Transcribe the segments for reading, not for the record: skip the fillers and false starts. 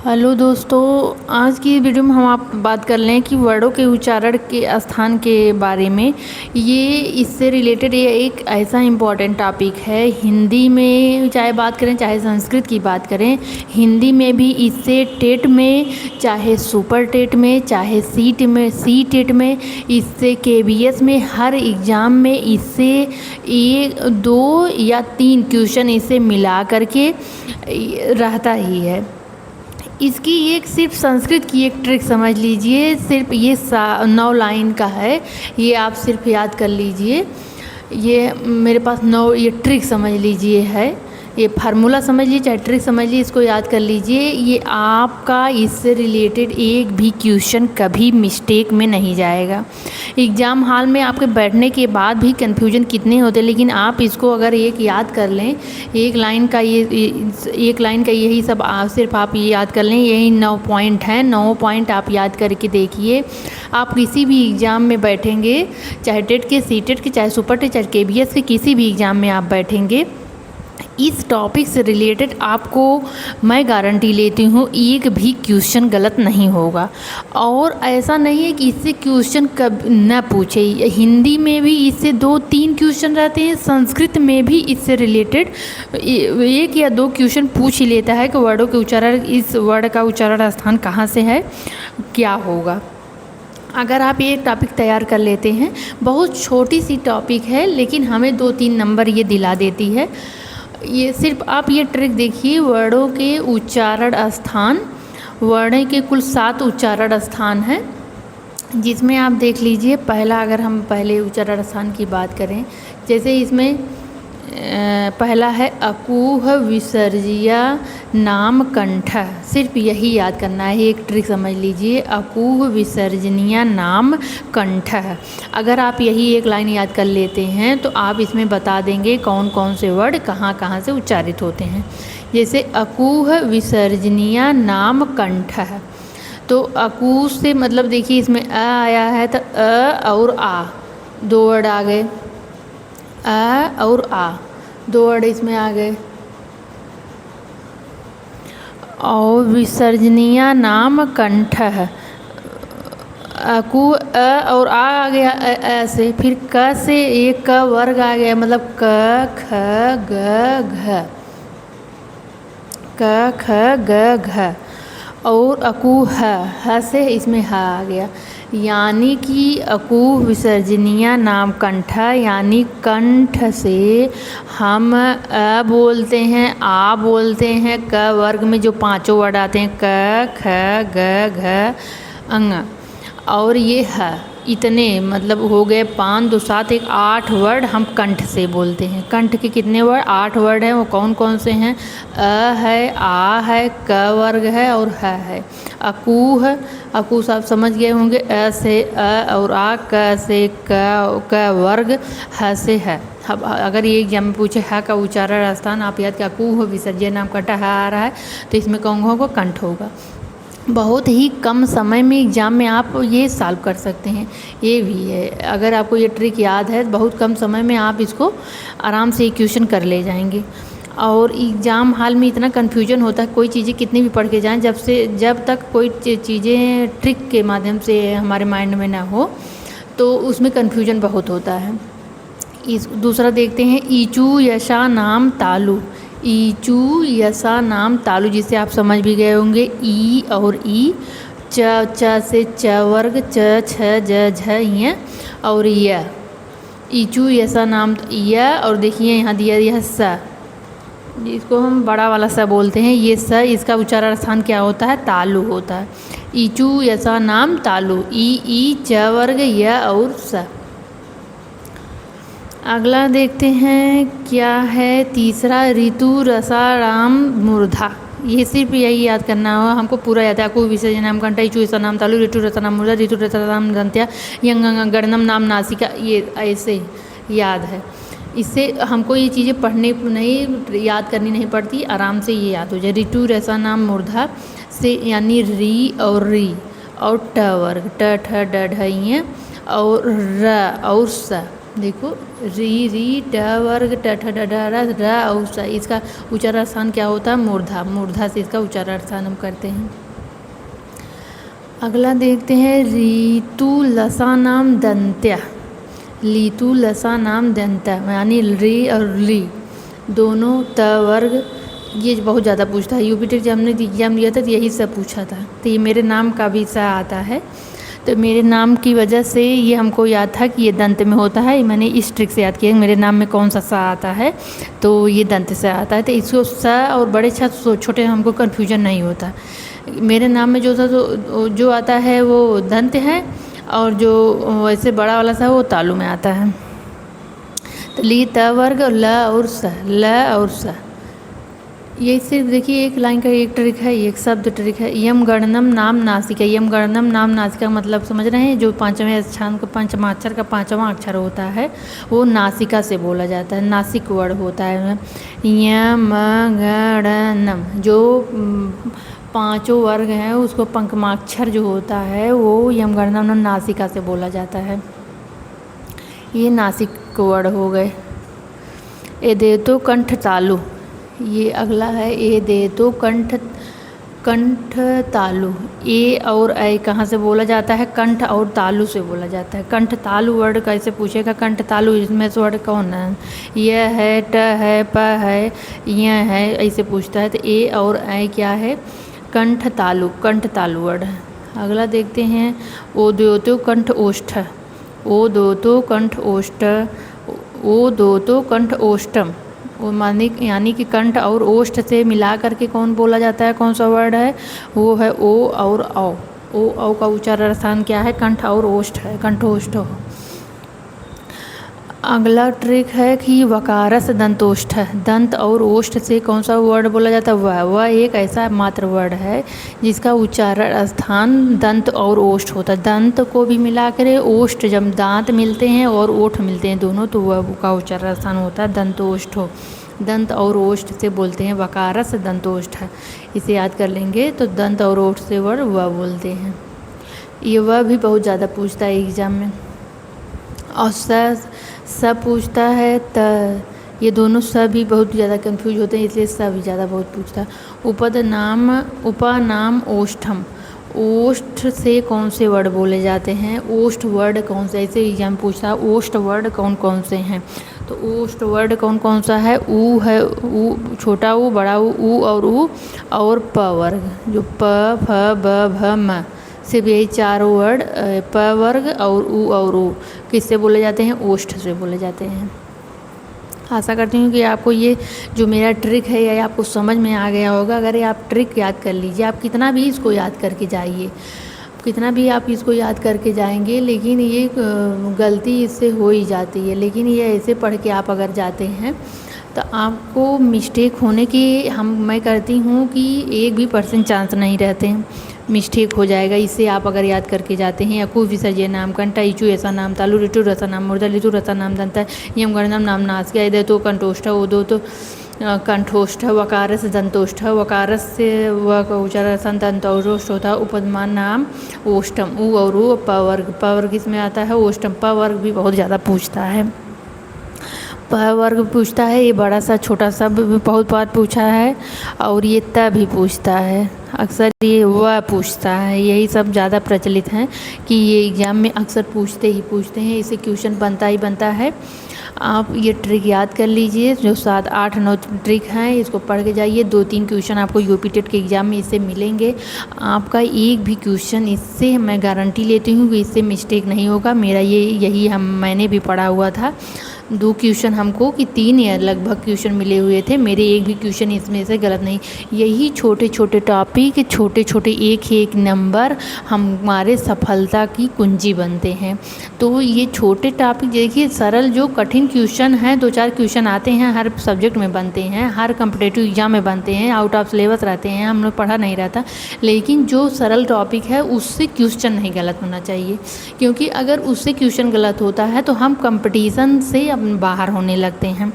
Hello दोस्तों, आज की वीडियो में हम आप बात कर लें कि वर्डों के उच्चारण के स्थान के बारे में। ये इससे रिलेटेड ये एक ऐसा इम्पॉर्टेंट टॉपिक है। हिंदी में चाहे बात करें चाहे संस्कृत की बात करें, हिंदी में भी इससे टेट में, चाहे सुपर टेट में, चाहे सी टेट में, इससे केबीएस में, हर एग्ज़ाम में इससे 1, 2 या 3 क्वेश्चन इसे मिला करके रहता ही है। इसकी एक सिर्फ संस्कृत की एक ट्रिक समझ लीजिए, सिर्फ ये 9 लाइन का है। ये आप सिर्फ याद कर लीजिए। ये मेरे पास 9 ये ट्रिक समझ लीजिए है। ये फार्मूला समझ लीजिए चाहे ट्रिक समझ लीजिए, इसको याद कर लीजिए। ये आपका इससे रिलेटेड एक भी क्वेश्चन कभी मिस्टेक में नहीं जाएगा। एग्ज़ाम हॉल में आपके बैठने के बाद भी कन्फ्यूजन कितने होते हैं, लेकिन आप इसको अगर एक याद कर लें, एक लाइन का यही सब सिर्फ आप ये याद कर लें। यही 9 पॉइंट हैं। 9 पॉइंट आप याद करके देखिए। आप किसी भी एग्ज़ाम में बैठेंगे, चाहे टेट के, सी टेट के, चाहे सुपर टेट, चाहे केबीएस के, किसी भी एग्ज़ाम में आप बैठेंगे, इस टॉपिक से रिलेटेड आपको मैं गारंटी लेती हूँ एक भी क्वेश्चन गलत नहीं होगा। और ऐसा नहीं है कि इससे क्वेश्चन कब न पूछे। हिंदी में भी इससे 2-3 क्वेश्चन रहते हैं, संस्कृत में भी इससे रिलेटेड 1 या 2 क्वेश्चन पूछ ही लेता है कि वर्डों के उच्चारण, इस वर्ड का उच्चारण स्थान कहाँ से है, क्या होगा। अगर आप ये टॉपिक तैयार कर लेते हैं, बहुत छोटी सी टॉपिक है लेकिन हमें 2-3 नंबर ये दिला देती है। ये सिर्फ आप ये ट्रिक देखिए। वर्डों के उच्चारण स्थान, वर्ण के कुल 7 उच्चारण स्थान हैं, जिसमें आप देख लीजिए। पहला, अगर हम पहले उच्चारण स्थान की बात करें, जैसे इसमें पहला है अकूह विसर्जिया नाम कंठ। सिर्फ यही याद करना है, एक ट्रिक समझ लीजिए। अकूह विसर्जनिया नाम कंठ। अगर आप यही एक लाइन याद कर लेते हैं तो आप इसमें बता देंगे कौन कौन से वर्ड कहाँ कहाँ से उच्चारित होते हैं। जैसे अकूह विसर्जनिया नाम कंठ, तो अकूह से मतलब देखिए इसमें अ आया है, तो अ और आ 2 वर्ड आ गए। अ और आ 2 वर्ड इसमें आ गए। और विसर्जनिया नाम कंठ, अकू अ और आ गया ऐसे। फिर क से एक क वर्ग आ गया, मतलब क ख ग घ, क ख ग घ। और अकू ह से इसमें ह आ गया, यानी कि अकू विसर्जनिया नाम कंठ, यानी कंठ से हम अ बोलते हैं, आ बोलते हैं। क वर्ग में जो 5 वर्ड आते हैं, क ख ग घ अंग, और ये ह, इतने मतलब हो गए 5, 2, 7, 1, 8 वर्ड हम कंठ से बोलते हैं। कंठ के कितने वर्ड? 8 वर्ड हैं। वो कौन कौन से हैं? अ है, आ है, क वर्ग है और ह है। अकूह, अकू आप समझ गए होंगे। अ से अ और आ, क से क वर्ग, ह से है। अब अगर ये एग्जाम में पूछे ह का उच्चारण स्थान, आप याद क्या, अकूह विसर्जन नाम कंठ ह आ रहा है, तो इसमें कौन होगा? कंठ होगा। बहुत ही कम समय में एग्ज़ाम में आप ये सॉल्व कर सकते हैं। ये भी है, अगर आपको ये ट्रिक याद है, बहुत कम समय में आप इसको आराम से क्वेश्चन कर ले जाएंगे। और एग्ज़ाम हॉल में इतना कन्फ्यूजन होता है, कोई चीज़ें कितनी भी पढ़ के जाएं, जब तक कोई चीज़ें ट्रिक के माध्यम से हमारे माइंड में ना हो, तो उसमें कन्फ्यूजन बहुत होता है। दूसरा देखते हैं, ईचू यशा नाम तालु। ईचू यशा नाम तालु, जिसे आप समझ भी गए होंगे। ई और ई, च से च वर्ग, च छ ज झ य और य। ईचू यशा नाम य, और देखिए यहाँ दिया यह स, जिसको हम बड़ा वाला स बोलते हैं। ये स, इसका उच्चारण स्थान क्या होता है? तालु होता है। ईचू यशा नाम तालु, ई च वर्ग य और स। अगला देखते हैं क्या है, तीसरा ऋतु रसाराम मूर्धा। ये सिर्फ यही याद करना होगा, हमको पूरा याद है। अकू विसर्जन नाम कंठ, ईचू ऐसा नाम तालु, ऋतु रसा नाम मूर्धा, ऋतु रसा नाम दंत्या, यंग गणनम नाम नासिका। ये ऐसे याद है। इससे हमको ये चीज़ें पढ़ने नहीं, याद करनी नहीं पड़ती, आराम से ये याद हो जाए। ऋतु रसा नाम मूर्धा से, यानी री और री और ट वर्ग, ट ठ ड ढ य और र और स, देखो, री री ट वर्ग ट ठ ड ढ र र और स, इसका उच्चारण स्थान क्या होता है? मूर्धा। मूर्धा से इसका उच्चारण स्थान हम करते हैं। अगला देखते हैं, ऋतु लसा नाम दंत्य। लीतु लसा नाम दंत्य यानी री और ली दोनों त वर्ग। ये बहुत ज़्यादा पूछता है, यूपी टेट जब हमने एग्जाम दिया था तो यही सब पूछा था। तो ये मेरे नाम का भी सा आता है, तो मेरे नाम की वजह से ये हमको याद था कि ये दंत में होता है। मैंने इस ट्रिक से याद किया मेरे नाम में कौन सा सा आता है, तो ये दंत से आता है। तो इसको सा और बड़े छोटे हमको कन्फ्यूजन नहीं होता। मेरे नाम में जो था तो जो आता है वो दंत है, और जो वैसे बड़ा वाला सा वो तालु में आता है। तो ली त वर्ग ल और स, ल और स। ये सिर्फ देखिए एक लाइन का एक ट्रिक है, एक शब्द ट्रिक है। यम गणनम नाम नासिका। यम गणनम नाम नासिका मतलब समझ रहे हैं, जो पांचवें स्थान का पंचमाक्षर का पांचवा अक्षर होता है वो नासिका से बोला जाता है, नासिक वर्ड होता है। यम गणनम जो पांचों वर्ग हैं उसको पंचमाक्षर जो होता है वो यम गणनम नासिका से बोला जाता है। ये नासिक वर्ड हो गए। ए दे तो कंठ तालु। ये अगला है, ए दे तो कंठ तालु। ए और ऐ कहाँ से बोला जाता है? कंठ और तालु से बोला जाता है। कंठ तालु वर्ड कैसे पूछेगा? कंठ तालु इसमें से वर्ड कौन है? यह है, ट है, प है, यह है, ऐसे पूछता है। तो ए और ऐ क्या है? कंठ तालु, कंठ तालु वर्ड है। अगला देखते हैं, ओ दो तो कंठ ओष्ठ। ओ दो तो कंठ ओष्ठ। ओ दो तो कंठ ओष्ठम। वो मानी यानी कि कंठ और ओष्ठ से मिला करके कौन बोला जाता है? कौन सा वर्ड है? वो है ओ और औ। ओ औ का उच्चारण स्थान क्या है? कंठ और ओष्ठ है, कंठोष्ठ हो। अगला ट्रिक है कि वकारस दंतोष्ठ। दंत और ओष्ठ से कौन सा वर्ड बोला जाता है? वह एक ऐसा मात्र वर्ड है जिसका उच्चारण स्थान दंत और ओष्ठ होता है। दंत को भी मिला कर ओष्ठ, जब दांत मिलते हैं और ओठ मिलते हैं दोनों, तो वह का उच्चारण स्थान होता है दंतोष्ठ। दंत और ओष्ठ से बोलते हैं वकारस दंतोष्ठ। इसे याद कर लेंगे तो दंत और ओष्ठ से वर्ड वह बोलते हैं। ये वह भी बहुत ज़्यादा पूछता है एग्जाम में। और स पूछता है त। ये दोनों स भी बहुत ज़्यादा कंफ्यूज होते हैं, इसलिए स भी ज़्यादा बहुत पूछता है। उपनाम ओष्ठम। ओष्ठ से कौन से वर्ड बोले जाते हैं? ओष्ठ वर्ड कौन से, ऐसे एग्जाम पूछता है ओष्ठ वर्ड कौन कौन से हैं। तो ओष्ठ वर्ड कौन कौन सा है? ऊ है, ऊ छोटा ऊ, बड़ा ऊ और प वर्ग, जो प फ ब भ म, सिर्फ यही चारों वर्ड प वर्ग और ऊ किससे बोले जाते हैं? ओष्ठ से बोले जाते हैं। आशा करती हूँ कि आपको ये जो मेरा ट्रिक है ये आपको समझ में आ गया होगा। अगर ये आप ट्रिक याद कर लीजिए, आप कितना भी इसको याद करके जाइए, कितना भी आप इसको याद करके जाएंगे, लेकिन ये गलती इससे हो ही जाती है। लेकिन ये ऐसे पढ़ के आप अगर जाते हैं तो आपको मिस्टेक होने की मैं करती हूँ कि 1% चांस नहीं रहते हैं, मिस्टेक हो जाएगा। इससे आप अगर याद करके जाते हैं, अकु विसर्जय नाम कंठा, इचु ऐसा नाम तालु, ऋतु रसा नाम मूर्धा, लितु रसा नाम दंता, यम गणनम नाम नासिका, इदे तो कंठोष्ठ, उदो तो कंठोष्ठ, वकारस दंतोष्ठ, वकारस से व का उच्चारण दंतोष्ठ होता है। उपमान नाम ओष्ठम, ऊ और ऊ। प वर्ग इसमें आता है ओष्ठम। प वर्ग भी बहुत ज़्यादा पूछता है, प वर्ग पूछता है। ये बड़ा सा छोटा सा भी बहुत बार पूछा है, और ये त भी पूछता है अक्सर, ये वह पूछता है। यही सब ज़्यादा प्रचलित हैं कि ये एग्ज़ाम में अक्सर पूछते हैं, इसे क्वेश्चन बनता ही बनता है। आप ये ट्रिक याद कर लीजिए, जो 7, 8, 9 ट्रिक हैं, इसको पढ़ के जाइए। 2-3 क्वेश्चन आपको यूपी टेट के एग्ज़ाम में इससे मिलेंगे। आपका एक भी क्वेश्चन इससे मैं गारंटी लेती हूँ कि इससे मिस्टेक नहीं होगा। मेरा यही मैंने भी पढ़ा हुआ था। 2 क्वेश्चन हमको कि 3 या लगभग क्वेश्चन मिले हुए थे, मेरे एक भी क्वेश्चन इसमें से गलत नहीं। यही छोटे छोटे टॉपिक, छोटे छोटे एक नंबर हमारे सफलता की कुंजी बनते हैं। तो ये छोटे टॉपिक देखिए, सरल जो कठिन क्वेश्चन हैं, 2-4 क्वेश्चन आते हैं, हर सब्जेक्ट में बनते हैं, हर कम्पिटेटिव एग्जाम में बनते हैं, आउट ऑफ सिलेबस रहते हैं, हम लोग पढ़ा नहीं रहता। लेकिन जो सरल टॉपिक है उससे क्वेश्चन नहीं गलत होना चाहिए, क्योंकि अगर उससे क्वेश्चन गलत होता है तो हम कंपटीशन से बाहर होने लगते हैं।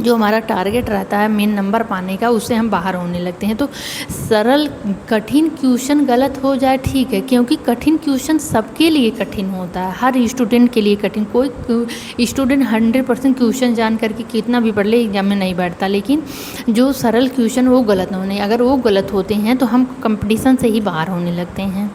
जो हमारा टारगेट रहता है मेन नंबर पाने का, उससे हम बाहर होने लगते हैं। तो सरल कठिन क्वेश्चन गलत हो जाए ठीक है, क्योंकि कठिन क्वेश्चन सबके लिए कठिन होता है, हर स्टूडेंट के लिए कठिन। कोई स्टूडेंट 100% क्वेश्चन जान करके कितना भी पढ़ ले एग्जाम में नहीं बैठता, लेकिन जो सरल क्वेश्चन वो गलत होने, अगर वो गलत होते हैं तो हम कंपटीशन से ही बाहर होने लगते हैं।